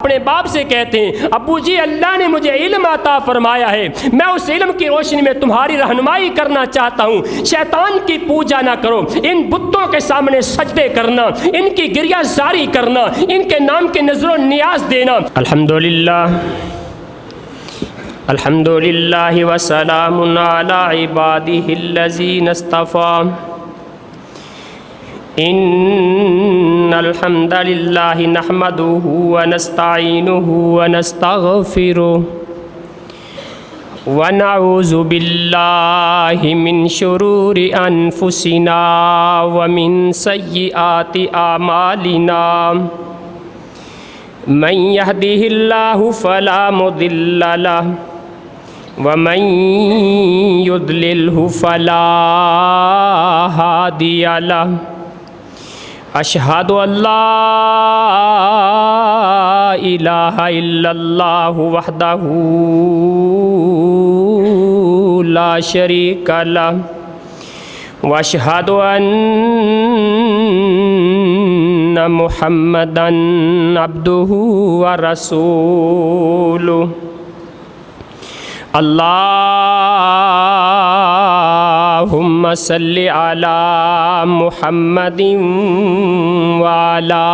اپنے باپ سے کہتے ہیں ابو جی اللہ نے مجھے علم عطا فرمایا ہے، میں اس علم کی روشنی میں تمہاری رہنمائی کرنا چاہتا ہوں، شیطان کی پوجا نہ کرو، ان بتوں کے سامنے سجدے کرنا، ان کی گریہ زاری کرنا، ان کے نام کی نظر و نیاز دینا۔ الحمدللہ الحمدللہ وسلام علی عبادہ الذین اصطفیٰ، ان الحمد للہ نحمدہ ونستعینہ ونستغفرہ ونعوذ باللہ من شرور انفسنا ومن سیئات اعمالنا، من یہدہ اللہ فلا مضل لہ ومن یضللہ فلا ہادی لہ، اشہد ان لا الہ الا اللہ وحدہ لا شریک لہ، واشہد ان محمدا عبدہ ورسولہ۔ اللہم صلی علی محمد وعلی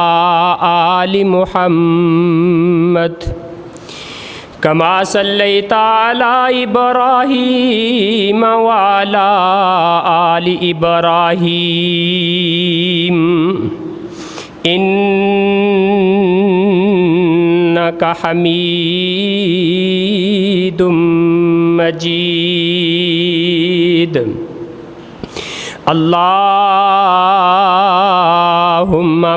آل محمد کما صلیت علی ابراہیم وعلی آل ابراہیم انک حمید مجید۔ اللہم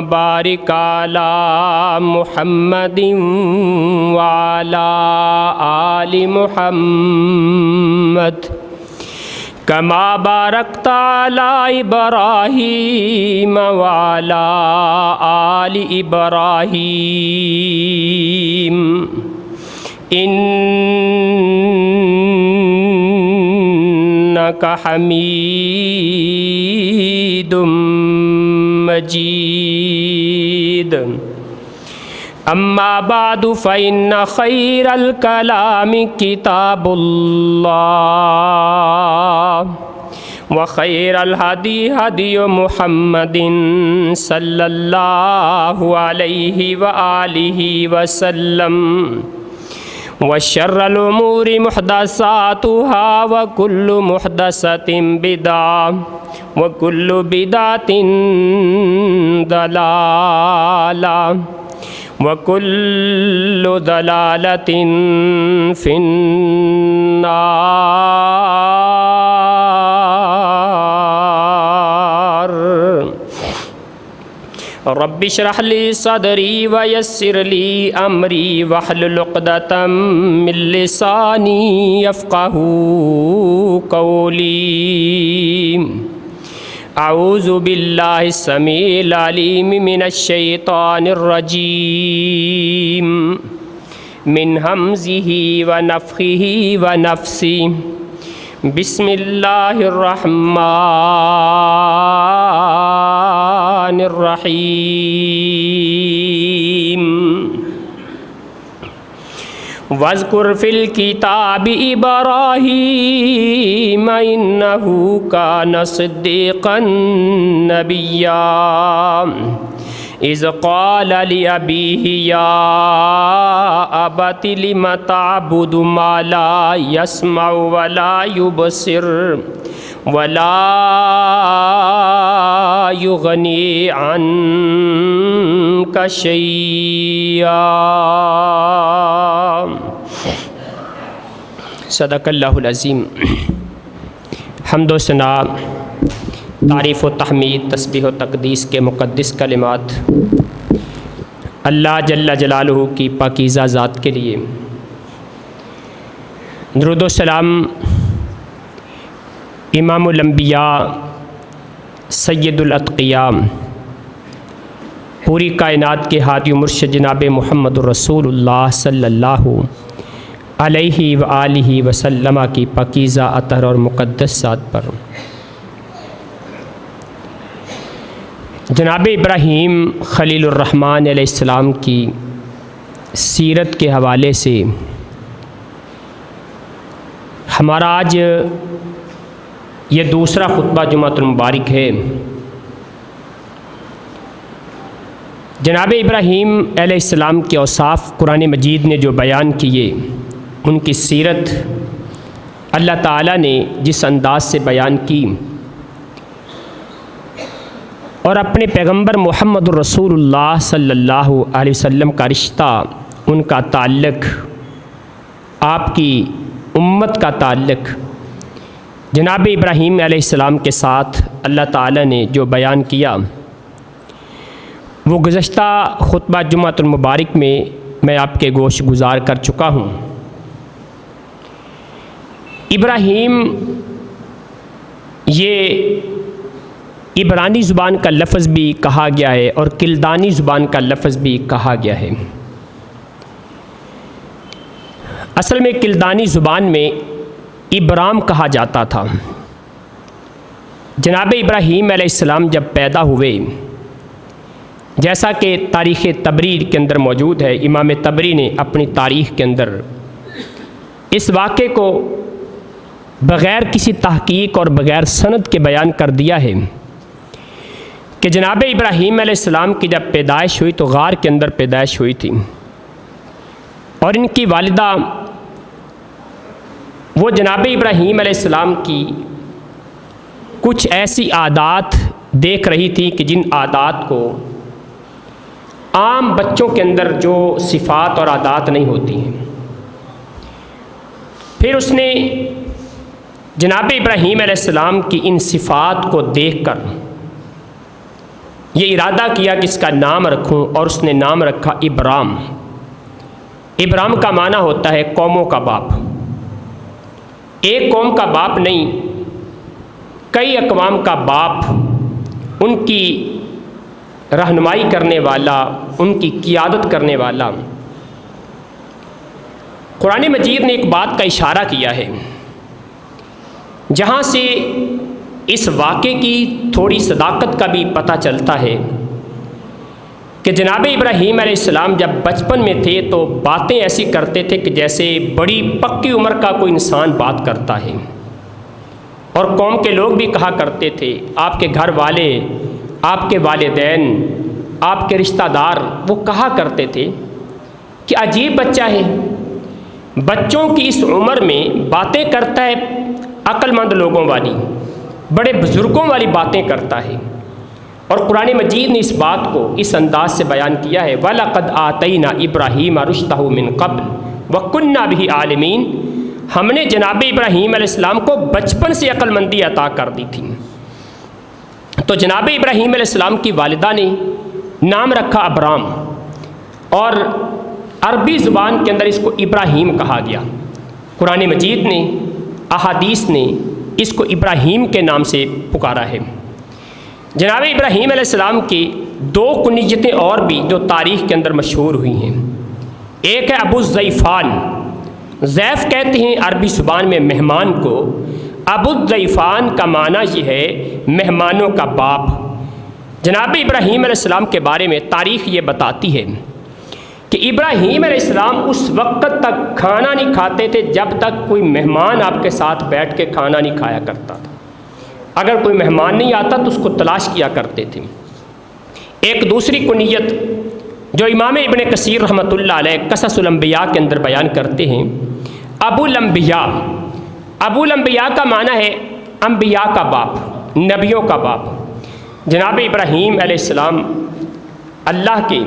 بارک علی محمد وعلی آل محمد کما بارکت علی ابراہیم وعلی آل ابراہیم انک حمید مجید۔ اما بعد فإن خیر الکلام کتاب اللہ وخیر الہدی ہدی محمد صلی اللہ علیہ وآلہ وسلم، وشر الامور محدثاتها وكل محدثة بدعة وكل بدعة ضلالة وكل ضلالة في النار۔ رب اشرح لي صدري ويسر لي امري واحلل عقدة من لساني يفقهوا قولي۔ اعوذ باللہ السمیع العلیم من الشیطان الرجیم من ہمزہ ونفخہ ونفثہ، بسم اللہ الرحمن الرحیم۔ واذکر فی الکتاب ابراہیم انہ کان صدیقا نبیا، اذ قال لأبیہ یا ابت لم تعبد ما لا يسمع ولا يبصر ولا یغنی عنک شیئا۔ صدق اللہ العظیم۔ حمد و ثنا، تعریف و تحمید، تسبیح و تقدیس کے مقدس کلمات اللہ جل جلالہ کی پاکیزہ ذات کے لیے۔ درود و سلام امام الانبیاء، سید الاتقیاء، پوری کائنات کے ہادی و مرشد جناب محمد الرسول اللہ صلی اللہ علیہ وآلہ وسلم کی پاکیزہ اطہر اور مقدس ذات پر جناب ابراہیم خلیل الرحمن علیہ السلام کی سیرت کے حوالے سے ہمارا آج یہ دوسرا خطبہ جمعۃ المبارک ہے۔ جناب ابراہیم علیہ السلام کے اوصاف قرآن مجید نے جو بیان کیے، ان کی سیرت اللہ تعالیٰ نے جس انداز سے بیان کی، اور اپنے پیغمبر محمد الرسول اللہ صلی اللہ علیہ وسلم کا رشتہ، ان کا تعلق، آپ کی امت کا تعلق جناب ابراہیم علیہ السلام کے ساتھ اللہ تعالیٰ نے جو بیان کیا، وہ گزشتہ خطبہ جمعۃ المبارک میں آپ کے گوش گزار کر چکا ہوں۔ ابراہیم یہ عبرانی زبان کا لفظ بھی کہا گیا ہے اور کلدانی زبان کا لفظ بھی کہا گیا ہے۔ اصل میں کلدانی زبان میں ابرام کہا جاتا تھا۔ جناب ابراہیم علیہ السلام جب پیدا ہوئے، جیسا کہ تاریخ طبری کے اندر موجود ہے، امام طبری نے اپنی تاریخ کے اندر اس واقعے کو بغیر کسی تحقیق اور بغیر سند کے بیان کر دیا ہے کہ جناب ابراہیم علیہ السلام کی جب پیدائش ہوئی تو غار کے اندر پیدائش ہوئی تھی، اور ان کی والدہ وہ جناب ابراہیم علیہ السلام کی کچھ ایسی عادات دیکھ رہی تھی کہ جن عادات کو عام بچوں کے اندر جو صفات اور عادات نہیں ہوتی ہیں۔ پھر اس نے جناب ابراہیم علیہ السلام کی ان صفات کو دیکھ کر یہ ارادہ کیا کہ اس کا نام رکھوں، اور اس نے نام رکھا ابرام۔ ابرام کا معنی ہوتا ہے قوموں کا باپ۔ ایک قوم کا باپ نہیں، کئی اقوام کا باپ، ان کی رہنمائی کرنے والا، ان کی قیادت کرنے والا۔ قرآن مجید نے ایک بات کا اشارہ کیا ہے جہاں سے اس واقعے کی تھوڑی صداقت کا بھی پتہ چلتا ہے کہ جناب ابراہیم علیہ السلام جب بچپن میں تھے تو باتیں ایسی کرتے تھے کہ جیسے بڑی پکی عمر کا کوئی انسان بات کرتا ہے، اور قوم کے لوگ بھی کہا کرتے تھے، آپ کے گھر والے، آپ کے والدین، آپ کے رشتہ دار، وہ کہا کرتے تھے کہ عجیب بچہ ہے، بچوں کی اس عمر میں باتیں کرتا ہے عقل مند لوگوں والی، بڑے بزرگوں والی باتیں کرتا ہے۔ اور قرآن مجید نے اس بات کو اس انداز سے بیان کیا ہے، وَلَقَدْ آتَيْنَا إِبْرَاهِيمَ رُشْدَهُ مِنْ قَبْلُ وَكُنَّا بِهِ عَالِمِينَ، ہم نے جناب ابراہیم علیہ السلام کو بچپن سے عقل مندی عطا کر دی تھی۔ تو جناب ابراہیم علیہ السلام کی والدہ نے نام رکھا ابرام، اور عربی زبان کے اندر اس کو ابراہیم کہا گیا۔ قرآن مجید نے، احادیث نے اس کو ابراہیم کے نام سے پکارا ہے۔ جناب ابراہیم علیہ السلام کی دو کنیتیں اور بھی جو تاریخ کے اندر مشہور ہوئی ہیں، ایک ہے ابو الضیفان۔ ضیف کہتے ہیں عربی زبان میں مہمان کو، ابو الضیفان کا معنی یہ ہے مہمانوں کا باپ۔ جناب ابراہیم علیہ السلام کے بارے میں تاریخ یہ بتاتی ہے کہ ابراہیم علیہ السلام اس وقت تک کھانا نہیں کھاتے تھے جب تک کوئی مہمان آپ کے ساتھ بیٹھ کے کھانا نہیں کھایا کرتا تھا۔ اگر کوئی مہمان نہیں آتا تو اس کو تلاش کیا کرتے تھے۔ ایک دوسری کنیت جو امام ابن کثیر رحمۃ اللہ علیہ قصص الانبیاء کے اندر بیان کرتے ہیں، ابو الانبیاء۔ ابو الانبیاء کا معنی ہے انبیاء کا باپ، نبیوں کا باپ۔ جناب ابراہیم علیہ السلام اللہ کے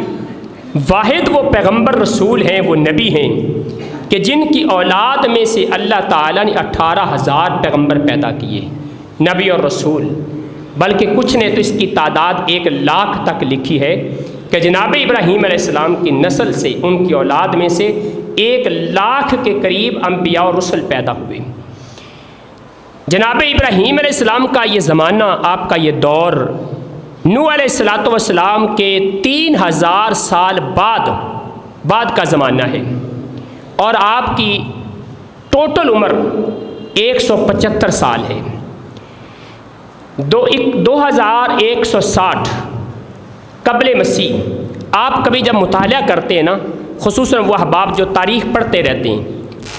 واحد وہ پیغمبر رسول ہیں، وہ نبی ہیں کہ جن کی اولاد میں سے اللہ تعالیٰ نے 18,000 پیغمبر پیدا کیے، نبی اور رسول، بلکہ کچھ نے تو اس کی تعداد 1,00,000 تک لکھی ہے کہ جناب ابراہیم علیہ السلام کی نسل سے، ان کی اولاد میں سے 1,00,000 کے قریب انبیاء اور رسل پیدا ہوئے۔ جناب ابراہیم علیہ السلام کا یہ زمانہ، آپ کا یہ دور، نوح علیہ السلام کے 3,000 سال بعد کا زمانہ ہے، اور آپ کی ٹوٹل عمر 175 سال ہے۔ 2160 قبل مسیح۔ آپ کبھی جب مطالعہ کرتے ہیں نا، خصوصاً وہ احباب جو تاریخ پڑھتے رہتے ہیں،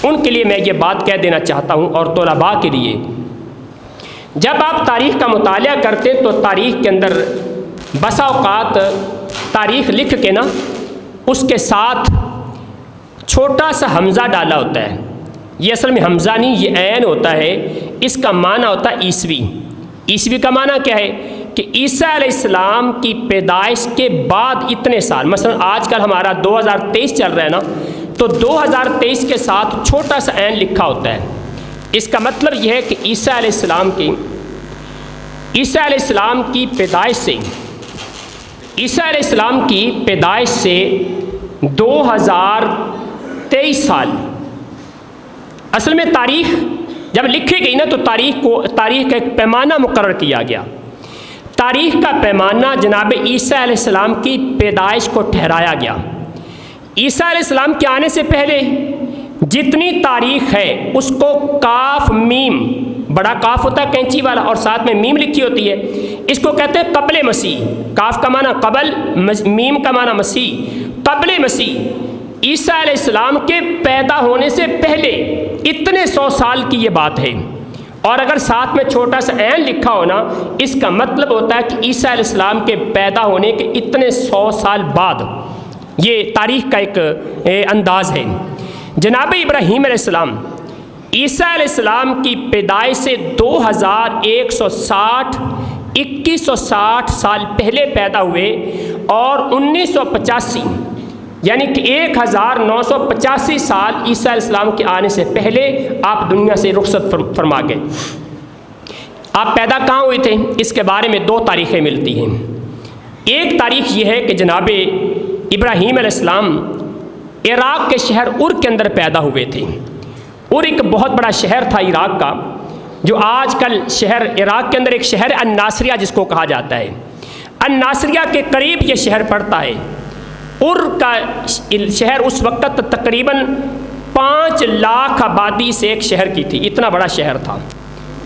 ان کے لیے میں یہ بات کہہ دینا چاہتا ہوں، اور طلباء کے لیے، جب آپ تاریخ کا مطالعہ کرتے تو تاریخ کے اندر بسا اوقات تاریخ لکھ کے نا اس کے ساتھ چھوٹا سا حمزہ ڈالا ہوتا ہے. یہ اصل میں حمزہ نہیں، یہ عین ہوتا ہے. اس کا معنی ہوتا ہے عیسوی. عیسوی کا معنی کیا ہے کہ عیسیٰ علیہ السلام کی پیدائش کے بعد اتنے سال. مثلا آج کل ہمارا 2023 چل رہا ہے نا، تو 2023 کے ساتھ چھوٹا سا عین لکھا ہوتا ہے. اس کا مطلب یہ ہے کہ عیسیٰ علیہ السلام کی پیدائش سے 2023 سال. اصل میں تاریخ جب لکھی گئی نا تو تاریخ کا ایک پیمانہ مقرر کیا گیا. تاریخ کا پیمانہ جناب عیسیٰ علیہ السلام کی پیدائش کو ٹھہرایا گیا. عیسیٰ علیہ السلام کے آنے سے پہلے جتنی تاریخ ہے اس کو کاف میم، بڑا کاف ہوتا ہے کینچی والا اور ساتھ میں میم لکھی ہوتی ہے، اس کو کہتے ہیں قبل مسیح. کاف کا معنی قبل، میم کا معنی مسیح. قبل مسیح عیسیٰ علیہ السلام کے پیدا ہونے سے پہلے اتنے 100 سال کی یہ بات ہے. اور اگر ساتھ میں چھوٹا سا عین لکھا ہونا، اس کا مطلب ہوتا ہے کہ عیسیٰ علیہ السلام کے پیدا ہونے کے اتنے 100 سال بعد. یہ تاریخ کا ایک انداز ہے. جناب ابراہیم علیہ السلام عیسیٰ علیہ السلام کی پیدائش سے 2160 سال پہلے پیدا ہوئے، اور 1985 یعنی کہ 1985 سال عیسیٰ علیہ السلام کے آنے سے پہلے آپ دنیا سے رخصت فرما گئے. آپ پیدا کہاں ہوئے تھے؟ اس کے بارے میں 2 تاریخیں ملتی ہیں. ایک تاریخ یہ ہے کہ جناب ابراہیم علیہ السلام عراق کے شہر ار کے اندر پیدا ہوئے تھے. ار ایک بہت بڑا شہر تھا عراق کا، جو آج کل شہر عراق کے اندر ایک شہر الناصریہ جس کو کہا جاتا ہے. الناصریہ کے قریب یہ شہر پڑتا ہے. ار کا شہر اس وقت تقریباً 5 لاکھ آبادی سے ایک شہر کی تھی، اتنا بڑا شہر تھا،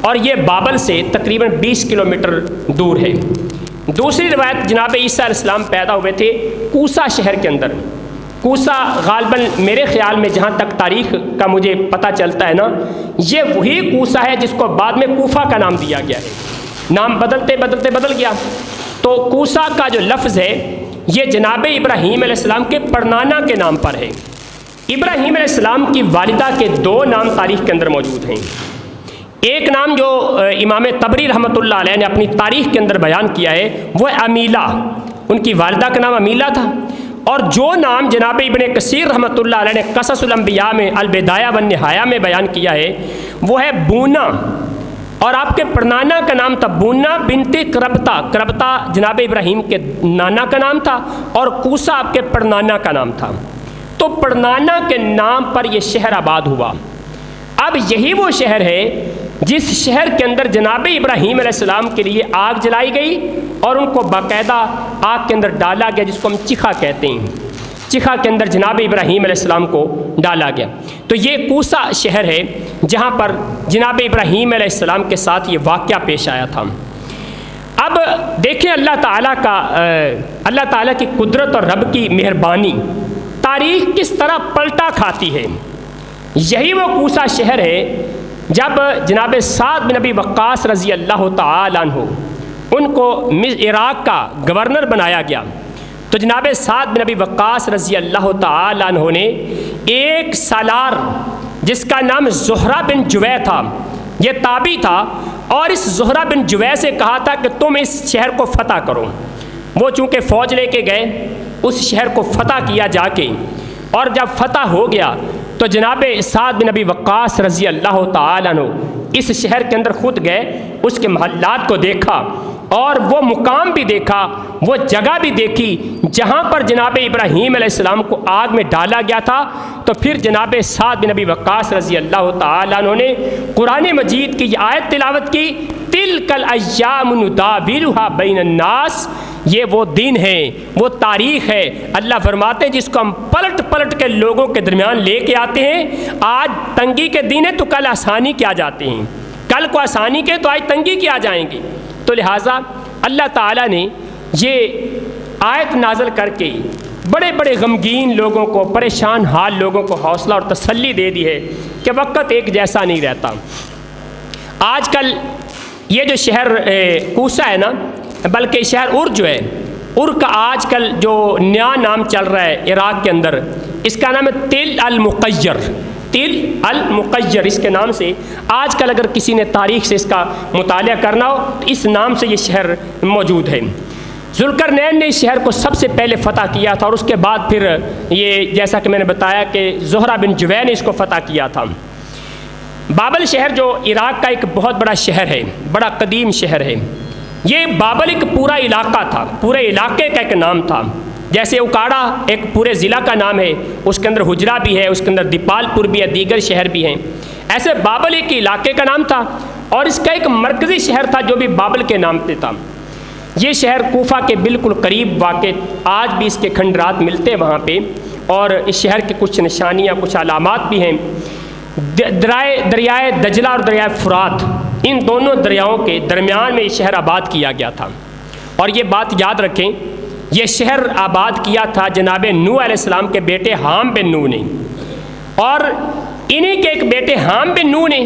اور یہ بابل سے تقریباً 20 کلومیٹر دور ہے. دوسری روایت جناب عیسیٰ علیہ السلام پیدا ہوئے تھے کوسا شہر کے اندر. کوسا غالباً میرے خیال میں جہاں تک تاریخ کا مجھے پتہ چلتا ہے نا، یہ وہی کوسا ہے جس کو بعد میں کوفہ کا نام دیا گیا ہے. نام بدلتے بدل گیا. تو کوسا کا جو لفظ ہے یہ جناب ابراہیم علیہ السلام کے پڑنانا کے نام پر ہے. ابراہیم علیہ السلام کی والدہ کے 2 نام تاریخ کے اندر موجود ہیں. ایک نام جو امام طبری رحمۃ اللہ علیہ نے اپنی تاریخ کے اندر بیان کیا ہے وہ امیلہ، ان کی والدہ کا نام امیلہ تھا. اور جو نام جناب ابن کثیر رحمۃ اللہ علیہ نے قصص الانبیاء میں البدایہ والنہایہ میں بیان کیا ہے وہ ہے بونا. اور آپ کے پڑنانا کا نام تھا بونا بنت کربتا. کربتا جناب ابراہیم کے نانا کا نام تھا، اور کوسا آپ کے پڑنانا کا نام تھا. تو پڑنانا کے نام پر یہ شہر آباد ہوا. اب یہی وہ شہر ہے جس شہر کے اندر جناب ابراہیم علیہ السلام کے لیے آگ جلائی گئی، اور ان کو باقاعدہ آگ کے اندر ڈالا گیا، جس کو ہم چکھا کہتے ہیں. چکھا کے اندر جناب ابراہیم علیہ السلام کو ڈالا گیا. تو یہ کوسا شہر ہے جہاں پر جناب ابراہیم علیہ السلام کے ساتھ یہ واقعہ پیش آیا تھا. اب دیکھیں اللہ تعالیٰ کی قدرت اور رب کی مہربانی، تاریخ کس طرح پلٹا کھاتی ہے. یہی وہ کوسا شہر ہے جب جناب سعد بن ابی وقاص رضی اللہ تعالیٰ عنہ ان کو عراق کا گورنر بنایا گیا. تو جناب سعد بن ابی وقاص رضی اللہ تعالیٰ عنہ نے ایک سالار جس کا نام زہرہ بن جویہ تھا، یہ تابعی تھا، اور اس زہرہ بن جویہ سے کہا تھا کہ تم اس شہر کو فتح کرو. وہ چونکہ فوج لے کے گئے، اس شہر کو فتح کیا جا کے، اور جب فتح ہو گیا تو جناب سعد بن ابی وقاص رضی اللہ تعالیٰ عنہ اس شہر کے اندر خود گئے، اس کے محلات کو دیکھا، اور وہ مقام بھی دیکھا، وہ جگہ بھی دیکھی جہاں پر جناب ابراہیم علیہ السلام کو آگ میں ڈالا گیا تھا. تو پھر جناب سعد بن ابی وقاص رضی اللہ تعالیٰ عنہ نے قرآن مجید کی یہ آیت تلاوت کی، تلک الایام نداولها بین الناس. یہ وہ دن ہے، وہ تاریخ ہے، اللہ فرماتے ہیں جس کو ہم پلٹ کے لوگوں کے درمیان لے کے آتے ہیں. آج تنگی کے دن ہے تو کل آسانی کے آ جاتے ہیں، کل کو آسانی کے تو آج تنگی کے آ جائیں گے. تو لہٰذا اللہ تعالیٰ نے یہ آیت نازل کر کے بڑے بڑے غمگین لوگوں کو، پریشان حال لوگوں کو حوصلہ اور تسلی دے دی ہے کہ وقت ایک جیسا نہیں رہتا۔ آج کل یہ جو شہر کوسا ہے نا، بلکہ شہر ار جو ہے، ار کا آج کل جو نیا نام چل رہا ہے عراق کے اندر، اس کا نام ہے تل المقیر۔ تل المقیر اس کے نام سے آج کل اگر کسی نے تاریخ سے اس کا مطالعہ کرنا ہو تو اس نام سے یہ شہر موجود ہے۔ ذوالقرنین نے اس شہر کو سب سے پہلے فتح کیا تھا، اور اس کے بعد پھر یہ جیسا کہ میں نے بتایا کہ زہرہ بن جویہ نے اس کو فتح کیا تھا۔ بابل شہر جو عراق کا ایک بہت بڑا شہر ہے، بڑا قدیم شہر ہے، یہ بابل ایک پورا علاقہ تھا، پورے علاقے کا ایک نام تھا۔ جیسے اکاڑا ایک پورے ضلع کا نام ہے، اس کے اندر حجرہ بھی ہے، اس کے اندر دیپال پور بھی ہے، دیگر شہر بھی ہیں، ایسے بابل ایک علاقے کا نام تھا، اور اس کا ایک مرکزی شہر تھا جو بھی بابل کے نام پہ تھا۔ یہ شہر کوفہ کے بالکل قریب واقع، آج بھی اس کے کھنڈرات ملتے ہیں وہاں پہ، اور اس شہر کے کچھ نشانیاں، کچھ علامات بھی ہیں۔ دریائے دجلہ اور دریائے فرات، ان دونوں دریاؤں کے درمیان میں یہ شہر آباد کیا گیا تھا۔ اور یہ بات یاد رکھیں، یہ شہر آباد کیا تھا جناب نوح علیہ السلام کے بیٹے حام بن نوح نے، اور انہی کے ایک بیٹے حام بن نوح نے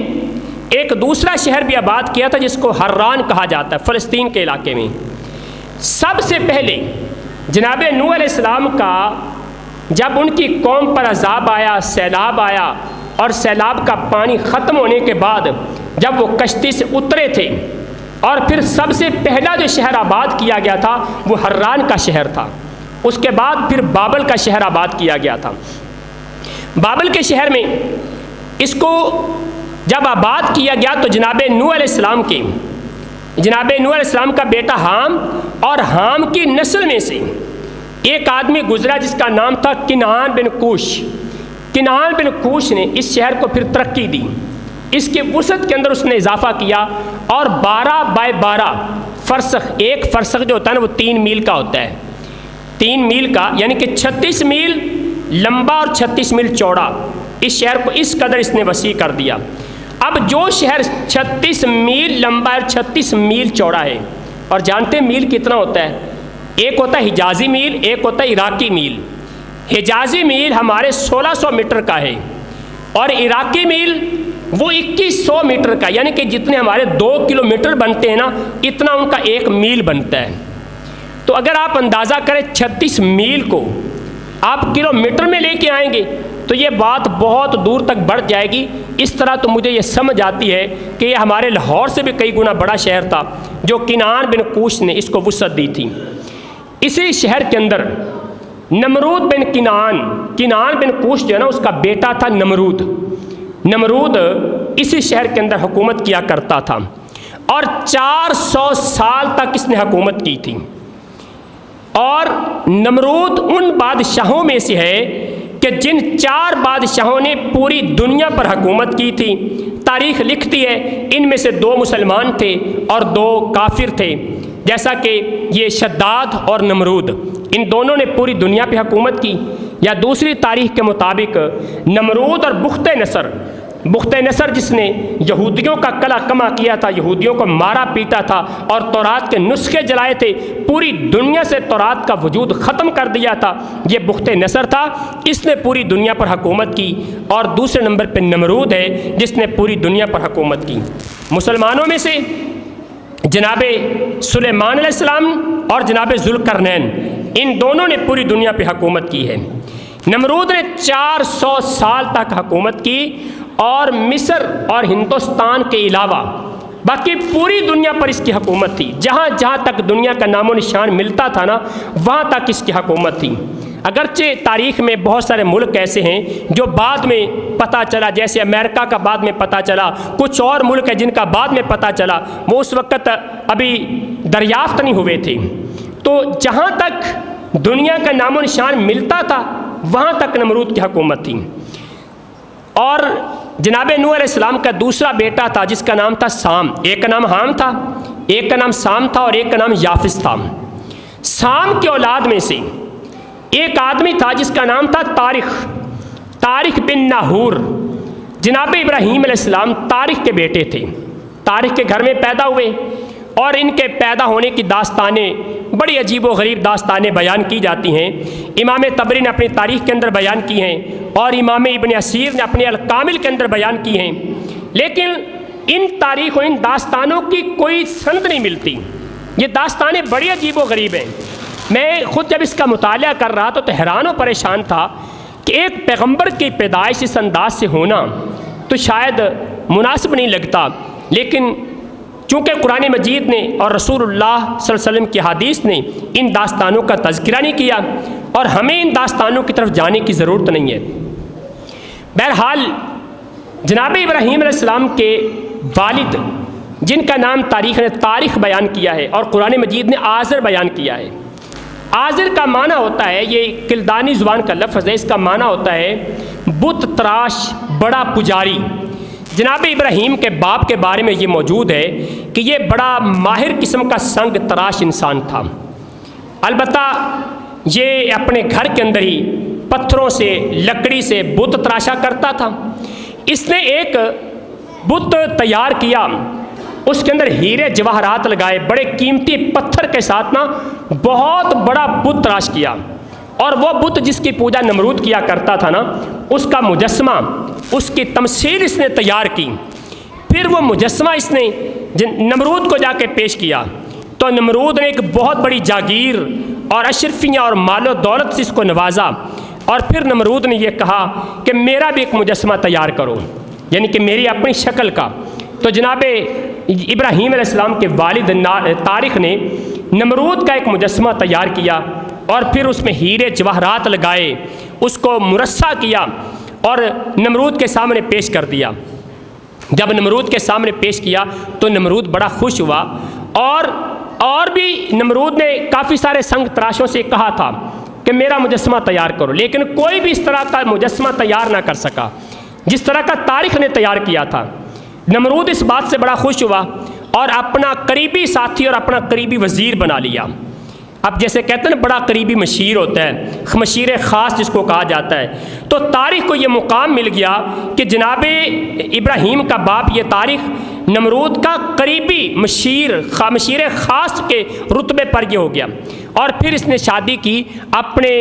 ایک دوسرا شہر بھی آباد کیا تھا جس کو حران کہا جاتا ہے، فلسطین کے علاقے میں۔ سب سے پہلے جناب نوح علیہ السلام کا جب ان کی قوم پر عذاب آیا، سیلاب آیا، اور سیلاب کا پانی ختم ہونے کے بعد جب وہ کشتی سے اترے تھے، اور پھر سب سے پہلا جو شہر آباد کیا گیا تھا وہ حران کا شہر تھا۔ اس کے بعد پھر بابل کا شہر آباد کیا گیا تھا۔ بابل کے شہر میں اس کو جب آباد کیا گیا تو جناب نوح علیہ السلام کا بیٹا حام، اور حام کی نسل میں سے ایک آدمی گزرا جس کا نام تھا کنعان بن کوش۔ کنعان بن کوش نے اس شہر کو پھر ترقی دی، اس کے وسعت کے اندر اس نے اضافہ کیا، اور 12x12 فرسخ، ایک فرسخ جو ہوتا ہے نا وہ 3 میل کا ہوتا ہے، 3 میل کا، یعنی کہ 36 میل لمبا اور 36 میل چوڑا، اس شہر کو اس قدر اس نے وسیع کر دیا۔ اب جو شہر 36 میل لمبا اور 36 میل چوڑا ہے، اور جانتے ہیں میل کتنا ہوتا ہے؟ ایک ہوتا ہے حجازی میل، ایک ہوتا ہے عراقی میل۔ حجازی میل ہمارے 1600 میٹر کا ہے، اور عراقی میل وہ 2100 میٹر کا، یعنی کہ جتنے ہمارے 2 کلومیٹر بنتے ہیں نا، اتنا ان کا ایک میل بنتا ہے۔ تو اگر آپ اندازہ کریں 36 میل کو آپ کلومیٹر میں لے کے آئیں گے تو یہ بات بہت دور تک بڑھ جائے گی۔ اس طرح تو مجھے یہ سمجھ آتی ہے کہ یہ ہمارے لاہور سے بھی کئی گنا بڑا شہر تھا جو کنعان بن کوش نے اس کو وسعت دی تھی۔ اسی شہر کے اندر نمرود بن کنعان بن کوش جو ہے نا، اس کا بیٹا تھا نمرود اسی شہر کے اندر حکومت کیا کرتا تھا، اور 400 سال تک اس نے حکومت کی تھی۔ اور نمرود ان بادشاہوں میں سے ہے کہ جن 4 بادشاہوں نے پوری دنیا پر حکومت کی تھی۔ تاریخ لکھتی ہے ان میں سے 2 مسلمان تھے اور 2 کافر تھے، جیسا کہ یہ شداد اور نمرود، ان دونوں نے پوری دنیا پہ حکومت کی۔ یا دوسری تاریخ کے مطابق نمرود اور بخت نصر جس نے یہودیوں کا قلع کما کیا تھا، یہودیوں کو مارا پیٹا تھا اور تورات کے نسخے جلائے تھے، پوری دنیا سے تورات کا وجود ختم کر دیا تھا، یہ بخت نصر تھا، اس نے پوری دنیا پر حکومت کی۔ اور دوسرے نمبر پہ نمرود ہے جس نے پوری دنیا پر حکومت کی۔ مسلمانوں میں سے جناب سلیمان علیہ السلام اور جناب ذوالقرنین، ان دونوں نے پوری دنیا پہ حکومت کی ہے۔ نمرود نے 400 سال تک حکومت کی، اور مصر اور ہندوستان کے علاوہ باقی پوری دنیا پر اس کی حکومت تھی۔ جہاں جہاں تک دنیا کا نام و نشان ملتا تھا نا، وہاں تک اس کی حکومت تھی۔ اگرچہ تاریخ میں بہت سارے ملک ایسے ہیں جو بعد میں پتہ چلا، جیسے امریکہ کا بعد میں پتہ چلا، کچھ اور ملک ہیں جن کا بعد میں پتہ چلا، وہ اس وقت ابھی دریافت نہیں ہوئے تھے۔ تو جہاں تک دنیا کا نام و نشان ملتا تھا وہاں تک نمرود کی حکومت تھی۔ اور جناب نوح علیہ السلام کا دوسرا بیٹا تھا جس کا نام تھا سام، ایک کا نام حام تھا، ایک کا نام سام تھا، اور ایک کا نام یافس تھا۔ سام کی اولاد میں سے ایک آدمی تھا جس کا نام تھا طارق بن ناہور۔ جناب ابراہیم علیہ السلام طارق کے بیٹے تھے، طارق کے گھر میں پیدا ہوئے، اور ان کے پیدا ہونے کی داستانیں بڑی عجیب و غریب داستانیں بیان کی جاتی ہیں۔ امام طبری نے اپنی تاریخ کے اندر بیان کی ہیں اور امام ابن اسیر نے اپنے الکامل کے اندر بیان کی ہیں، لیکن ان تاریخ و ان داستانوں کی کوئی سند نہیں ملتی۔ یہ داستانیں بڑی عجیب و غریب ہیں۔ میں خود جب اس کا مطالعہ کر رہا تو حیران و پریشان تھا کہ ایک پیغمبر کی پیدائش اس انداز سے ہونا تو شاید مناسب نہیں لگتا، لیکن چونکہ قرآن مجید نے اور رسول اللہ صلی اللہ علیہ وسلم کی حدیث نے ان داستانوں کا تذکرہ نہیں کیا اور ہمیں ان داستانوں کی طرف جانے کی ضرورت نہیں ہے۔ بہرحال جناب ابراہیم علیہ السلام کے والد جن کا نام تاریخ نے تاریخ بیان کیا ہے اور قرآن مجید نے آزر بیان کیا ہے۔ آزر کا معنی ہوتا ہے، یہ کلدانی زبان کا لفظ ہے، اس کا معنی ہوتا ہے بت تراش بڑا پجاری۔ جناب ابراہیم کے باپ کے بارے میں یہ موجود ہے کہ یہ بڑا ماہر قسم کا سنگ تراش انسان تھا۔ البتہ یہ اپنے گھر کے اندر ہی پتھروں سے لکڑی سے بت تراشا کرتا تھا۔ اس نے ایک بت تیار کیا، اس کے اندر ہیرے جواہرات لگائے، بڑے قیمتی پتھر کے ساتھ نا بہت بڑا بت تراش کیا، اور وہ بت جس کی پوجا نمرود کیا کرتا تھا نا، اس کا مجسمہ، اس کی تمثیل اس نے تیار کی۔ پھر وہ مجسمہ اس نے نمرود کو جا کے پیش کیا تو نمرود نے ایک بہت بڑی جاگیر اور اشرفیاں اور مال و دولت سے اس کو نوازا، اور پھر نمرود نے یہ کہا کہ میرا بھی ایک مجسمہ تیار کرو، یعنی کہ میری اپنی شکل کا۔ تو جناب ابراہیم علیہ السلام کے والد تاریخ نے نمرود کا ایک مجسمہ تیار کیا اور پھر اس میں ہیرے جواہرات لگائے، اس کو مرصع کیا اور نمرود کے سامنے پیش کر دیا۔ جب نمرود کے سامنے پیش کیا تو نمرود بڑا خوش ہوا، اور بھی نمرود نے کافی سارے سنگ تراشوں سے کہا تھا کہ میرا مجسمہ تیار کرو، لیکن کوئی بھی اس طرح کا مجسمہ تیار نہ کر سکا جس طرح کا تاریخ نے تیار کیا تھا۔ نمرود اس بات سے بڑا خوش ہوا اور اپنا قریبی ساتھی اور اپنا قریبی وزیر بنا لیا۔ اب جیسے کہتے ہیں نا بڑا قریبی مشیر ہوتا ہے، مشیر خاص جس کو کہا جاتا ہے، تو تاریخ کو یہ مقام مل گیا کہ جناب ابراہیم کا باپ یہ تاریخ نمرود کا قریبی مشیر خاص کے رتبے پر یہ ہو گیا، اور پھر اس نے شادی کی اپنے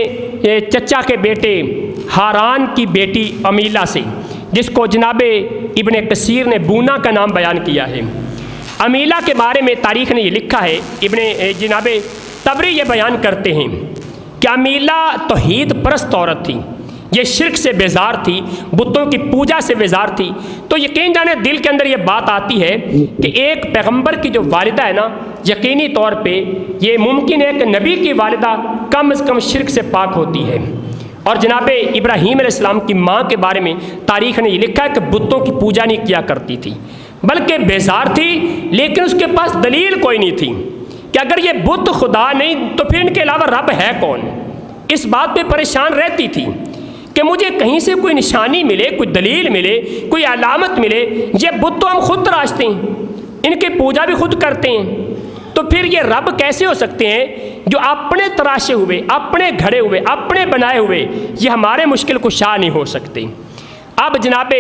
چچا کے بیٹے ہاران کی بیٹی امیلا سے، جس کو جناب ابن کثیر نے بونا کا نام بیان کیا ہے۔ امیلا کے بارے میں تاریخ نے یہ لکھا ہے، جناب طبری یہ بیان کرتے ہیں کہ امیلا توحید پرست عورت تھی، یہ شرک سے بیزار تھی، بتوں کی پوجا سے بیزار تھی۔ تو یقین جانے دل کے اندر یہ بات آتی ہے کہ ایک پیغمبر کی جو والدہ ہے نا، یقینی طور پہ یہ ممکن ہے کہ نبی کی والدہ کم از کم شرک سے پاک ہوتی ہے۔ اور جناب ابراہیم علیہ السلام کی ماں کے بارے میں تاریخ نے یہ لکھا ہے کہ بتوں کی پوجا نہیں کیا کرتی تھی، بلکہ بیزار تھی، لیکن اس کے پاس دلیل کوئی نہیں تھی کہ اگر یہ بت خدا نہیں تو پھر ان کے علاوہ رب ہے کون۔ اس بات پہ پریشان رہتی تھی کہ مجھے کہیں سے کوئی نشانی ملے، کوئی دلیل ملے، کوئی علامت ملے۔ یہ بت تو ہم خود تراشتے ہیں، ان کی پوجا بھی خود کرتے ہیں، تو پھر یہ رب کیسے ہو سکتے ہیں جو اپنے تراشے ہوئے، اپنے گھڑے ہوئے، اپنے بنائے ہوئے، یہ ہمارے مشکل کشا نہیں ہو سکتے۔ اب جناب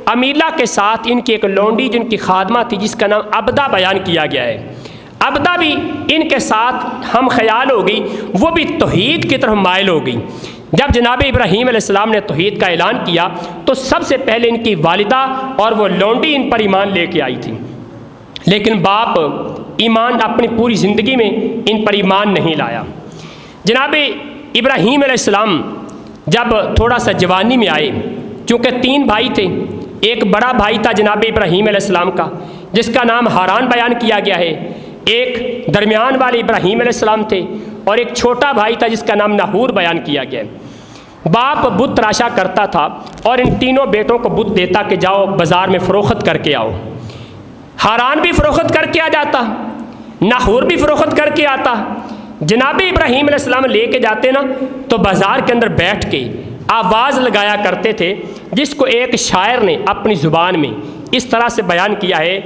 امیلا کے ساتھ ان کی ایک لونڈی جن کی خادمہ تھی جس کا نام عبدہ بیان کیا گیا ہے، عبدہ بھی ان کے ساتھ ہم خیال ہو گئی، وہ بھی توحید کی طرف مائل ہو گئی۔ جب جناب ابراہیم علیہ السلام نے توحید کا اعلان کیا تو سب سے پہلے ان کی والدہ اور وہ لونڈی ان پر ایمان لے کے آئی تھی، لیکن باپ ایمان اپنی پوری زندگی میں ان پر ایمان نہیں لایا۔ جناب ابراہیم علیہ السلام جب تھوڑا سا جوانی میں آئے، چونکہ 3 بھائی تھے، ایک بڑا بھائی تھا جناب ابراہیم علیہ السلام کا جس کا نام ہاران بیان کیا گیا ہے، ایک درمیان والے ابراہیم علیہ السلام تھے، اور ایک چھوٹا بھائی تھا جس کا نام ناہور بیان کیا گیا ہے۔ باپ بت تراشا کرتا تھا اور ان تینوں بیٹوں کو بت دیتا کہ جاؤ بازار میں فروخت کر کے آؤ۔ ہاران بھی فروخت کر کے آ جاتا، ناہور بھی فروخت کر کے آتا۔ جناب ابراہیم علیہ السلام لے کے جاتے نا تو بازار کے اندر بیٹھ کے آواز لگایا کرتے تھے، جس کو ایک شاعر نے اپنی زبان میں اس طرح سے بیان کیا ہے،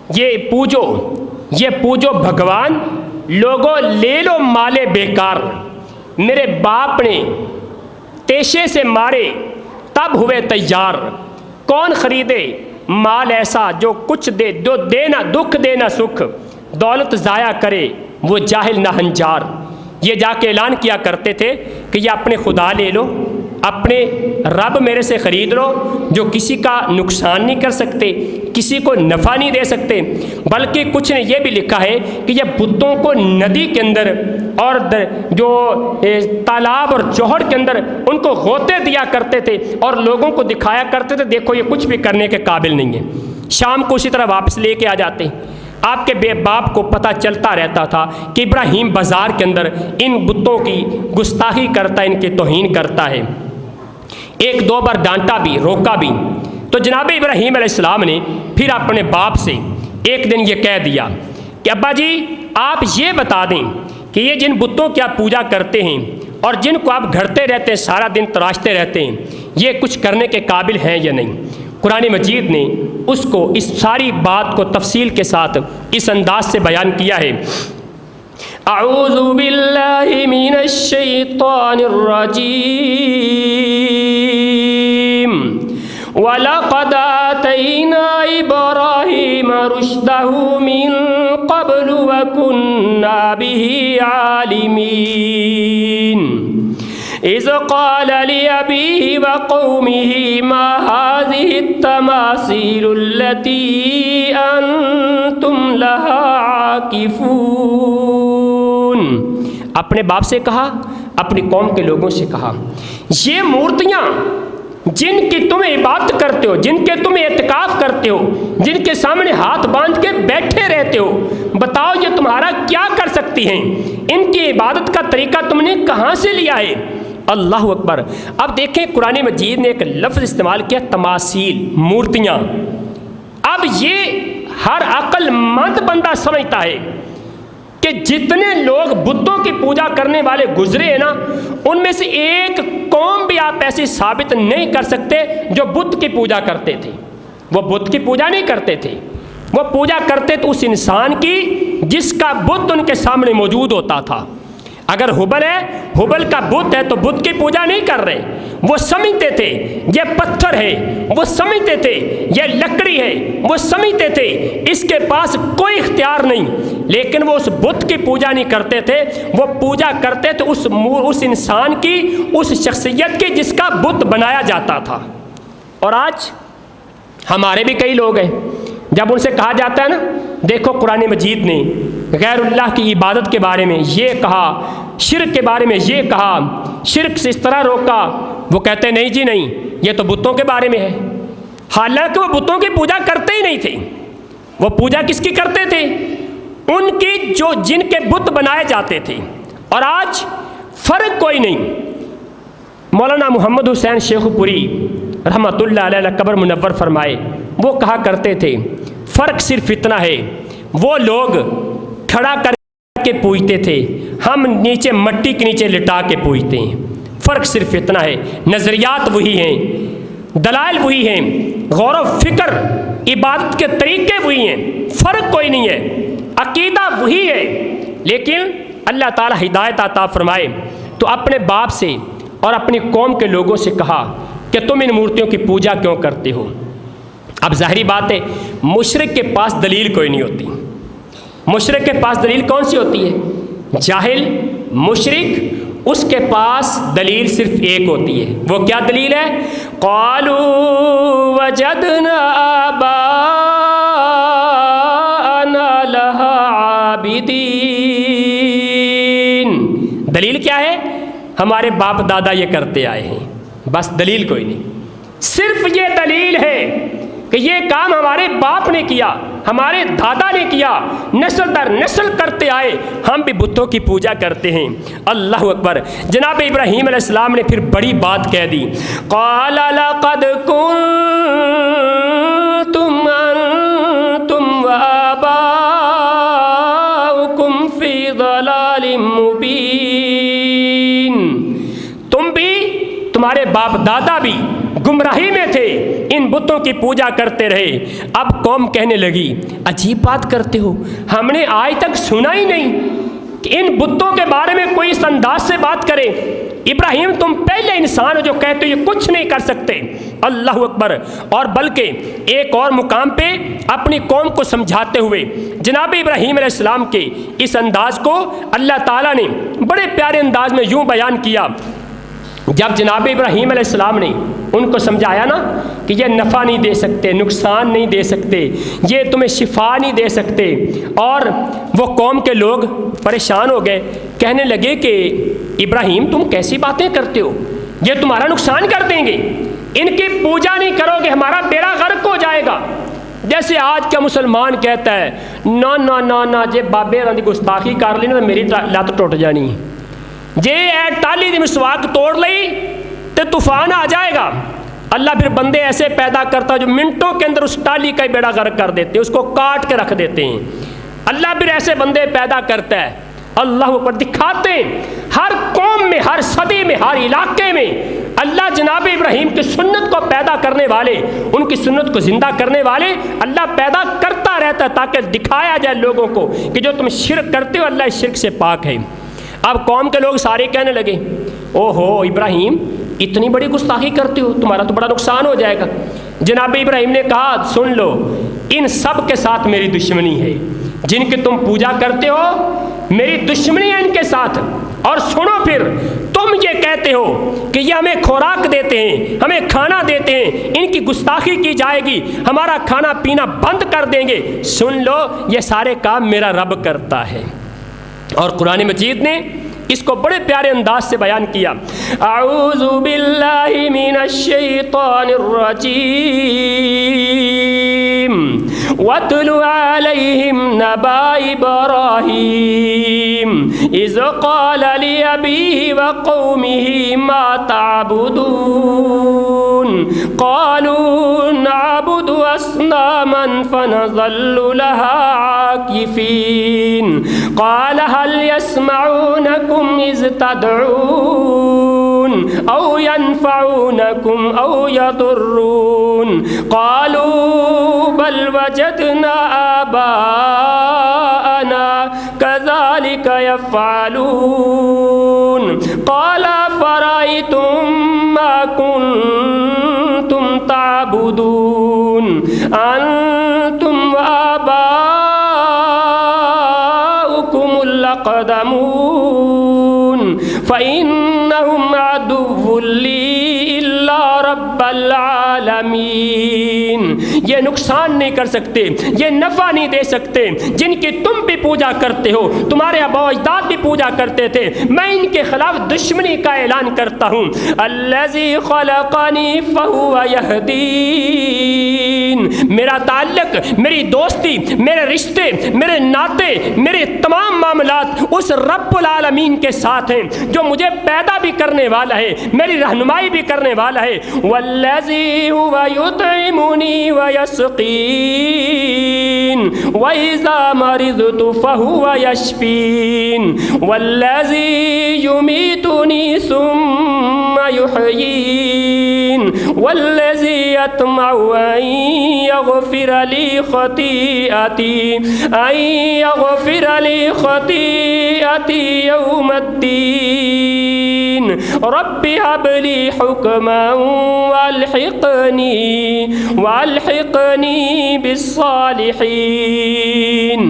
یہ پوجو بھگوان، لوگو لے لو مالے بیکار، میرے باپ نے تیشے سے مارے تب ہوئے تیار، کون خریدے مال ایسا جو کچھ دے جو دینا دکھ دینا سکھ، دولت ضائع کرے وہ جاہل نہ ہنجار۔ یہ جا کے اعلان کیا کرتے تھے کہ یہ اپنے خدا لے لو، اپنے رب میرے سے خرید لو، جو کسی کا نقصان نہیں کر سکتے، کسی کو نفع نہیں دے سکتے، بلکہ کچھ نے یہ بھی لکھا ہے کہ یہ بتوں کو ندی کے اندر اور جو تالاب اور جوہر کے اندر ان کو غوطے دیا کرتے تھے اور لوگوں کو دکھایا کرتے تھے دیکھو یہ کچھ بھی کرنے کے قابل نہیں ہے۔ شام کو اسی طرح واپس لے کے آ جاتے۔ آپ کے بے باپ کو پتہ چلتا رہتا تھا کہ ابراہیم بازار کے اندر ان بتوں کی گستاخی کرتا ہے، ان کی توہین کرتا ہے۔ ایک دو بار ڈانٹا بھی، روکا بھی، تو جناب ابراہیم علیہ السلام نے پھر اپنے باپ سے ایک دن یہ کہہ دیا کہ ابا جی آپ یہ بتا دیں کہ یہ جن بتوں کی آپ پوجا کرتے ہیں اور جن کو آپ گھڑتے رہتے ہیں، سارا دن تراشتے رہتے ہیں، یہ کچھ کرنے کے قابل ہیں یا نہیں؟ قرآن مجید نے اس کو اس ساری بات کو تفصیل کے ساتھ اس انداز سے بیان کیا ہے۔ اعوذ باللہ من الشیطان الرجیم وَلَقَدْ آتَيْنَا إِبْرَاهِيمَ رُشْدَهُ مِن قَبْلُ وَكُنَّا بِهِ عَالِمِينَ إِذْ قَالَ لِأَبِيهِ وَقَوْمِهِ مَا هَذِهِ التَّمَاثِيلُ الَّتِي أَنْتُمْ لَهَا عَاكِفُونَ۔ اپنے باپ سے کہا، اپنی قوم کے لوگوں سے کہا، یہ مورتیاں جن کی تم عبادت کرتے ہو، جن کے تم اعتکاف کرتے ہو، جن کے سامنے ہاتھ باندھ کے بیٹھے رہتے ہو، بتاؤ یہ تمہارا کیا کر سکتی ہیں؟ ان کی عبادت کا طریقہ تم نے کہاں سے لیا ہے؟ اللہ اکبر۔ اب دیکھیں قرآن مجید نے ایک لفظ استعمال کیا، تماثیل، مورتیاں۔ اب یہ ہر عقل مند بندہ سمجھتا ہے کہ جتنے لوگ بتوں کی پوجا کرنے والے گزرے ہیں نا، ان میں سے ایک قوم بھی آپ ایسی ثابت نہیں کر سکتے جو بت کی پوجا کرتے تھے۔ وہ بت کی پوجا نہیں کرتے تھے، وہ پوجا کرتے تو اس انسان کی جس کا بت ان کے سامنے موجود ہوتا تھا۔ اگر ہبل ہے، ہبل کا بت ہے تو بت کی پوجا نہیں کر رہے، وہ سمجھتے تھے یہ پتھر ہے، وہ سمجھتے تھے یہ لکڑی ہے، وہ سمجھتے تھے اس کے پاس کوئی اختیار نہیں، لیکن وہ اس بت کی پوجا نہیں کرتے تھے، وہ پوجا کرتے تھے اس انسان کی، اس شخصیت کی جس کا بت بنایا جاتا تھا۔ اور آج ہمارے بھی کئی لوگ ہیں، جب ان سے کہا جاتا ہے نا دیکھو قرآن مجید نے غیر اللہ کی عبادت کے بارے میں یہ کہا، شرک کے بارے میں یہ کہا، شرک سے اس طرح روکا، وہ کہتے ہیں نہیں جی نہیں، یہ تو بتوں کے بارے میں ہے۔ حالانکہ وہ بتوں کی پوجا کرتے ہی نہیں تھے۔ وہ پوجا کس کی کرتے تھے؟ ان کی جو جن کے بت بنائے جاتے تھے۔ اور آج فرق کوئی نہیں۔ مولانا محمد حسین شیخ پوری رحمۃ اللہ علیہ قبر منور فرمائے، وہ کہا کرتے تھے فرق صرف اتنا ہے، وہ لوگ کھڑا کر کے پوجتے تھے، ہم نیچے مٹی کے نیچے لٹا کے پوجتے ہیں۔ فرق صرف اتنا ہے، نظریات وہی ہیں، دلائل وہی ہیں، غور و فکر عبادت کے طریقے وہی ہیں، فرق کوئی نہیں ہے، عقیدہ وہی ہے۔ لیکن اللہ تعالیٰ ہدایت عطا فرمائے تو اپنے باپ سے اور اپنی قوم کے لوگوں سے کہا کہ تم ان مورتیوں کی پوجا کیوں کرتے ہو؟ اب ظاہری بات ہے مشرک کے پاس دلیل کوئی نہیں ہوتی۔ مشرک کے پاس دلیل کون سی ہوتی ہے؟ جاہل مشرک، اس کے پاس دلیل صرف ایک ہوتی ہے۔ وہ کیا دلیل ہے؟ قالوا وجدنا آباءنا لها عابدین۔ دلیل کیا ہے؟ ہمارے باپ دادا یہ کرتے آئے ہیں، بس دلیل کوئی نہیں، صرف یہ دلیل ہے کہ یہ کام ہمارے باپ نے کیا، ہمارے دادا نے کیا، نسل در نسل کرتے آئے، ہم بھی بتوں کی پوجا کرتے ہیں۔ اللہ اکبر۔ جناب ابراہیم علیہ السلام نے پھر بڑی بات کہہ دی، قال لقد کنتم انتم وآباؤکم فی ضلال مبین۔ تم بھی، تمہارے باپ دادا بھی گمراہی میں تھے، ان بتوں کی پوجا کرتے رہے۔ اب قوم کہنے لگی عجیب بات کرتے ہو، ہم نے آج تک سنا ہی نہیں کہ ان بتوں کے بارے میں کوئی اس انداز سے بات کرے، ابراہیم تم پہلے انسان ہو جو کہتے ہو یہ کچھ نہیں کر سکتے۔ اللہ اکبر۔ اور بلکہ ایک اور مقام پہ اپنی قوم کو سمجھاتے ہوئے جناب ابراہیم علیہ السلام کے اس انداز کو اللہ تعالیٰ نے بڑے پیارے انداز میں یوں بیان کیا۔ جب جناب ابراہیم علیہ السلام نے ان کو سمجھایا نا کہ یہ نفع نہیں دے سکتے، نقصان نہیں دے سکتے، یہ تمہیں شفا نہیں دے سکتے، اور وہ قوم کے لوگ پریشان ہو گئے، کہنے لگے کہ ابراہیم تم کیسی باتیں کرتے ہو، یہ تمہارا نقصان کر دیں گے، ان کی پوجا نہیں کرو گے ہمارا بیڑا غرق ہو جائے گا۔ جیسے آج کا مسلمان کہتا ہے نا نا نا نا جے بابے دی گستاخی کر لی نا تو میری لت ٹوٹ جانی، جے اے ٹالی دی مسواک توڑ لئی تو طوفان آ جائے گا۔ اللہ پھر بندے ایسے پیدا کرتا جو منٹوں کے اندر اس ٹالی کا بیڑا غرق کر دیتے ہیں، اس کو کاٹ کے رکھ دیتے ہیں۔ اللہ پھر ایسے بندے پیدا کرتا ہے، اللہ اوپر دکھاتے ہیں ہر قوم میں، ہر صدی میں، ہر علاقے میں اللہ جناب ابراہیم کی سنت کو پیدا کرنے والے، ان کی سنت کو زندہ کرنے والے اللہ پیدا کرتا رہتا ہے تاکہ دکھایا جائے لوگوں کو کہ جو تم شرک کرتے ہو اللہ اس شرک سے پاک ہے۔ اب قوم کے لوگ سارے کہنے لگے او ہو ابراہیم اتنی بڑی گستاخی کرتے ہو، تمہارا تو بڑا نقصان ہو جائے گا۔ جناب ابراہیم نے کہا سن لو، ان سب کے ساتھ میری دشمنی ہے، جن کی تم پوجا کرتے ہو میری دشمنی ہے ان کے ساتھ۔ اور سنو پھر تم یہ کہتے ہو کہ یہ ہمیں خوراک دیتے ہیں، ہمیں کھانا دیتے ہیں، ان کی گستاخی کی جائے گی، ہمارا کھانا پینا بند کر دیں گے۔ سن لو یہ سارے کام میرا رب کرتا ہے۔ اور قرآن مجید نے اس کو بڑے پیارے انداز سے بیان کیا۔ اعوذ باللہ من الشیطان الرجیم وَاتْلُ عَلَيْهِمْ نَبَأَ إِبْرَاهِيمَ إِذْ قَالَ لِأَبِيهِ وَقَوْمِهِ مَا تَعْبُدُونَ قَالُوا نَعْبُدُ أَصْنَامًا فَنَظَلُّ لَهَا عَاكِفِينَ قَالَ هَلْ يَسْمَعُونَكُمْ إِذْ تَدْعُونَ أَوْ يَنْفَعُونَكُمْ أَوْ يَضُرُّونَ قَالُوا بَلْ وَجَدْنَا آبَاءَنَا كَذَلِكَ يَفْعَلُونَ قَالَ أَفَرَأَيْتُم مَّا كُنتُمْ تَعْبُدُونَ أَنتُمْ وَآبَاؤُكُمُ الْأَقْدَمُونَ فَإِنَّهُمْ عَدُوٌّ لِّي إِلَّا رَبَّ الْعَالَمِينَ۔ یہ نقصان نہیں کر سکتے، یہ نفع نہیں دے سکتے، جن کی تم بھی پوجا کرتے ہو، تمہارے آباء و اجداد بھی پوجا کرتے تھے، میں ان کے خلاف دشمنی کا اعلان کرتا ہوں۔ الذی خلقنی فہو یہدین، میرا تعلق، میری دوستی، میرے رشتے، میرے ناطے، میرے تمام معاملات اس رب العالمین کے ساتھ ہیں جو مجھے پیدا بھی کرنے والا ہے، میری رہنمائی بھی کرنے والا ہے۔ والذی هو یطعمنی ویسقین وَإِذَا مَرِضْتُ فَهُوَ يَشْفِينِ وَالَّذِي يُمِيتُنِي ثُمَّ يُحْيِينِ وَالَّذِي يَطْمَعُ أَن يَغْفِرَ لِي خَطِيئَتِي يَوْمَ الدِّينِ رَبِّ هَبْ لِي حُكْمًا وَأَلْحِقْنِي بِالصَّالِحِينَ۔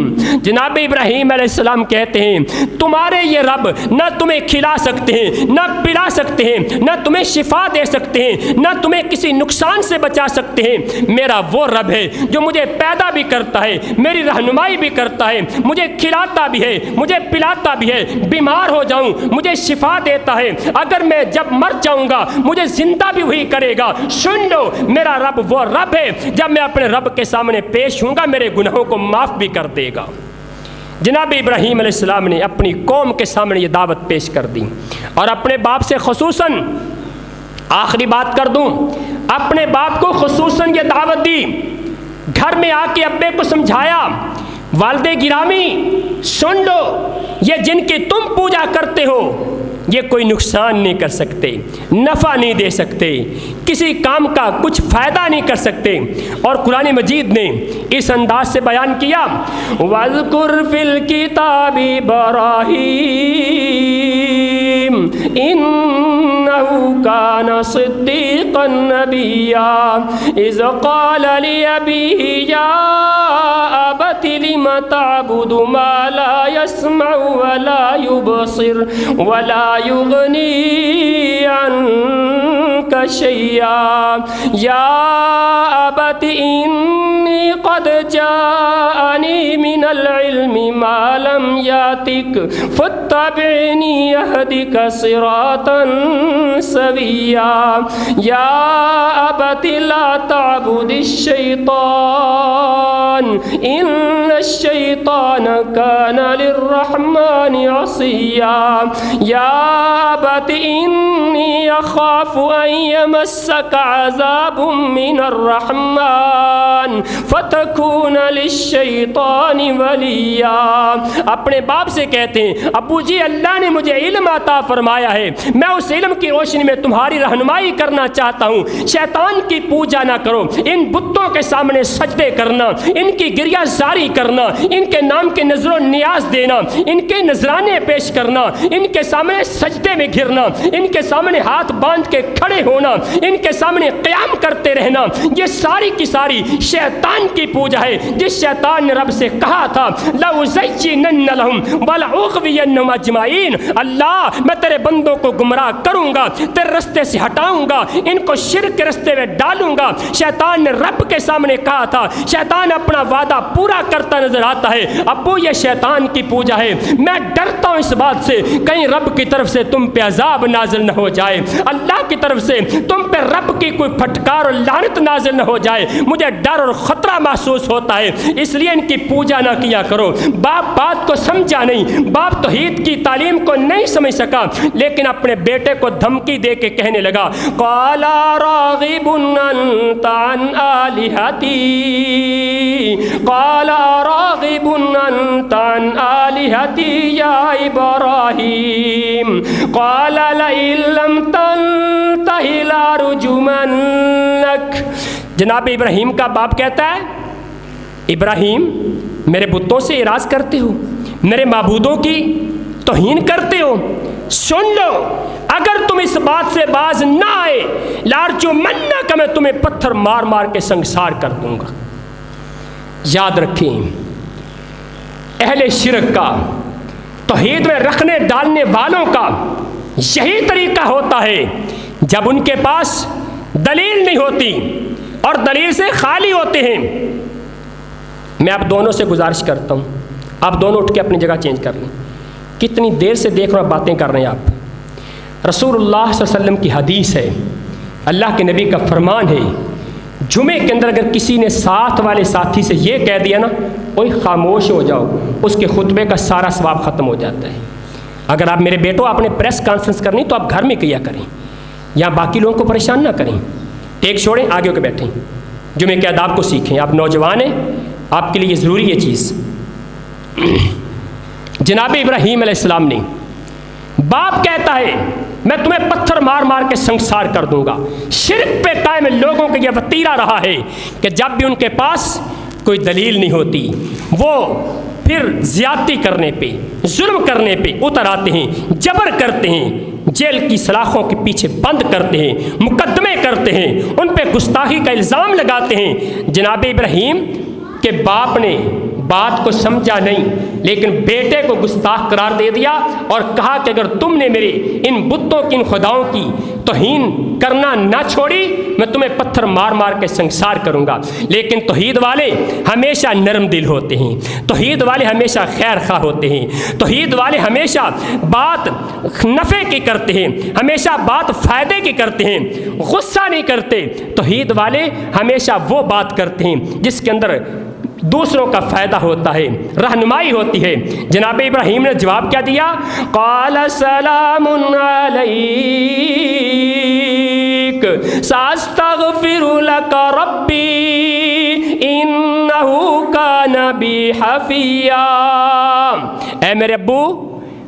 جناب ابراہیم علیہ السلام کہتے ہیں تمہارے یہ رب نہ تمہیں کھلا سکتے ہیں، نہ پلا سکتے ہیں، نہ تمہیں شفا دے سکتے ہیں، نہ تمہیں کسی نقصان سے بچا سکتے ہیں۔ میرا وہ رب ہے جو مجھے پیدا بھی کرتا ہے، میری رہنمائی بھی کرتا ہے، مجھے کھلاتا بھی ہے، مجھے پلاتا بھی ہے، بیمار ہو جاؤں مجھے شفا دیتا ہے، اگر میں جب مر جاؤں گا مجھے زندہ بھی وہی کرے گا۔ سن لو میرا رب وہ رب ہے جب میں اپنے رب کے سامنے پیش ہوں گا میرے گناہوں کو معاف بھی کر دے گا۔ جناب ابراہیم علیہ السلام نے اپنی قوم کے سامنے یہ دعوت پیش کر دی، اور اپنے باپ سے خصوصاً آخری بات کر دوں، اپنے باپ کو خصوصاً یہ دعوت دی، گھر میں آ کے ابے کو سمجھایا والد گرامی سن لو یہ جن کی تم پوجا کرتے ہو یہ کوئی نقصان نہیں کر سکتے، نفع نہیں دے سکتے، کسی کام کا کچھ فائدہ نہیں کر سکتے۔ اور قرآن مجید نے اس انداز سے بیان کیا وَاذْكُرْ فِي الْكِتَابِ إِبْرَاهِيمَ إنه كان صديقا نبيا إذ قال لأبيه يا أبت لم تعبد ما لا يسمع ولا يبصر ولا يغني عنك شيئا يا أبت إني قد جاءني من العلم ما لم يأتك فاتبعني يهدك صراطا سويا يا أبت لا تعبد الشيطان إن الشيطان كان للرحمن عصيا يا أبت إني أخاف أن يمسك عذاب من الرحمن فتكون للشیطان ولیا. اپنے باپ سے کہتے ہیں ابو جی اللہ نے مجھے علم عطا فرمایا ہے، میں اس علم کی روشنی میں تمہاری رہنمائی کرنا چاہتا ہوں. شیطان کی پوجا نہ کرو، ان بتوں کے سامنے سجدے کرنا، ان کی گریہ زاری کرنا، ان کے نام کے نظر و نیاز دینا، ان کے نذرانے پیش کرنا، ان کے سامنے سجدے میں گرنا، ان کے سامنے ہاتھ باندھ کے کھڑے ہونا، ان کے سامنے قیام کرتے رہنا، یہ ساری کی ساری شیطان کی پوجا ہے. جس شیطان نے رب سے کہا تھا لَأُزَيِّنَنَّ لَهُمْ وَلَأُغْوِيَنَّهُمْ أَجْمَعِينَ، اللہ میں تیرے بندوں کو گمراہ کروں گا، تیرے رستے سے ہٹاؤں گا، ان کو شرک کے رستے میں ڈالوں گا. شیطان نے رب کے سامنے کہا تھا. شیطان اپنا وعدہ پورا کرتا نظر آتا ہے. ابو یہ شیطان کی پوجا ہے، میں ڈرتا ہوں اس بات سے کہیں رب کی طرف سے تم پہ عذاب نازل نہ ہو جائے، اللہ کی طرف سے تم پہ رب کی کوئی پھٹکار اور لعنت نازل نہ ہو جائے. مجھے ڈر اور خطرہ محسوس ہوتا ہے، اس لیے ان کی پوجا نہ کیا کرو. باپ بات کو سمجھا نہیں، باپ توحید کی تعلیم کو نہیں سمجھ سکا، لیکن اپنے بیٹے کو دھمکی دے کے کہنے لگا قَالَ رَاغِبٌ أَنْتَ عَنْ آلِهَتِي قَالَ رَاغِبٌ أَنْتَ عَنْ آلِهَتِي يَا إِبْرَاهِيمُ قَالَ لَئِن لَّمْ تَنْتَهِ لَأَرْجُمَنَّكَ. جناب ابراہیم کا باپ کہتا ہے ابراہیم میرے بتوں سے اعراض کرتے ہو، میرے معبودوں کی توہین کرتے ہو، سن لو اگر تم اس بات سے باز نہ آئے لارجمنک، میں تمہیں پتھر مار مار کے سنگسار کر دوں گا. یاد رکھیں اہل شرک کا، توحید میں رکھنے ڈالنے والوں کا یہی طریقہ ہوتا ہے. جب ان کے پاس دلیل نہیں ہوتی اور دلیل سے خالی ہوتے ہیں. میں آپ دونوں سے گزارش کرتا ہوں آپ دونوں اٹھ کے اپنی جگہ چینج کر لیں. کتنی دیر سے دیکھ رہا باتیں کر رہے ہیں آپ. رسول اللہ صلی اللہ علیہ وسلم کی حدیث ہے، اللہ کے نبی کا فرمان ہے، جمعے کے اندر اگر کسی نے ساتھ والے ساتھی سے یہ کہہ دیا نا اوئے خاموش ہو جاؤ، اس کے خطبے کا سارا ثواب ختم ہو جاتا ہے. اگر آپ میرے بیٹوں آپ نے پریس کانفرنس کرنی تو آپ گھر میں کیا کریں، یہاں باقی لوگوں کو پریشان نہ کریں. ٹیک چھوڑیں آگے ہو کے بیٹھیں، جمعے کے آداب کو سیکھیں. آپ نوجوان ہیں، آپ کے لیے یہ ضروری ہے چیز. جناب ابراہیم علیہ السلام نے باپ کہتا ہے میں تمہیں پتھر مار مار کے سنگسار کر دوں گا. شرک پہ قائم لوگوں کا یہ وتیرہ رہا ہے کہ جب بھی ان کے پاس کوئی دلیل نہیں ہوتی وہ پھر زیادتی کرنے پہ، ظلم کرنے پہ اتر آتے ہیں، جبر کرتے ہیں، جیل کی سلاخوں کے پیچھے بند کرتے ہیں، مقدمے کرتے ہیں، ان پہ گستاخی کا الزام لگاتے ہیں. جناب ابراہیم کے باپ نے بات کو سمجھا نہیں لیکن بیٹے کو گستاخ قرار دے دیا اور کہا کہ اگر تم نے میرے ان بتوں کی، ان خداؤں کی توہین کرنا نہ چھوڑی میں تمہیں پتھر مار مار کے سنگسار کروں گا. لیکن توحید والے ہمیشہ نرم دل ہوتے ہیں، توحید والے ہمیشہ خیر خواہ ہوتے ہیں، توحید والے ہمیشہ بات نفع کی کرتے ہیں، ہمیشہ بات فائدے کی کرتے ہیں، غصہ نہیں کرتے. توحید والے ہمیشہ وہ بات کرتے ہیں جس کے اندر دوسروں کا فائدہ ہوتا ہے، رہنمائی ہوتی ہے. جناب ابراہیم نے جواب کیا دیا قال سلام علیک ساستغفر لک ربی انہ کان بی حفیا. اے میرے ابو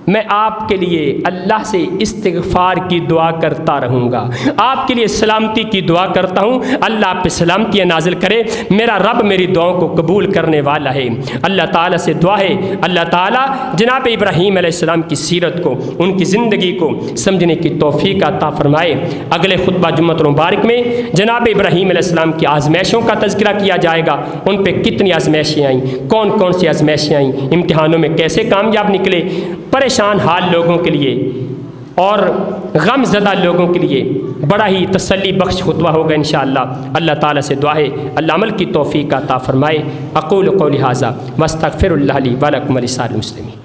میں آپ کے لیے اللہ سے استغفار کی دعا کرتا رہوں گا، آپ کے لیے سلامتی کی دعا کرتا ہوں، اللہ آپ پہ سلامتیاں نازل کرے۔ میرا رب میری دعاؤں کو قبول کرنے والا ہے۔ اللہ تعالیٰ سے دعا ہے اللہ تعالیٰ جناب ابراہیم علیہ السلام کی سیرت کو، ان کی زندگی کو سمجھنے کی توفیق عطا فرمائے۔ اگلے خطبہ جمعۃ المبارک میں جناب ابراہیم علیہ السلام کی آزمائشوں کا تذکرہ کیا جائے گا، ان پہ کتنی آزمائشیں آئیں، کون کون سی آزمائشیں آئیں، امتحانوں میں کیسے کامیاب نکلے۔ پریشان حال لوگوں کے لیے اور غم زدہ لوگوں کے لیے بڑا ہی تسلی بخش خطبہ ہوگا انشاءاللہ۔ اللہ تعالیٰ سے دعا ہے اللہ عمل کی توفیق عطا فرمائے۔ اقول قولی ھذا واستغفر اللہ لی ولکم ولسائر المسلمین۔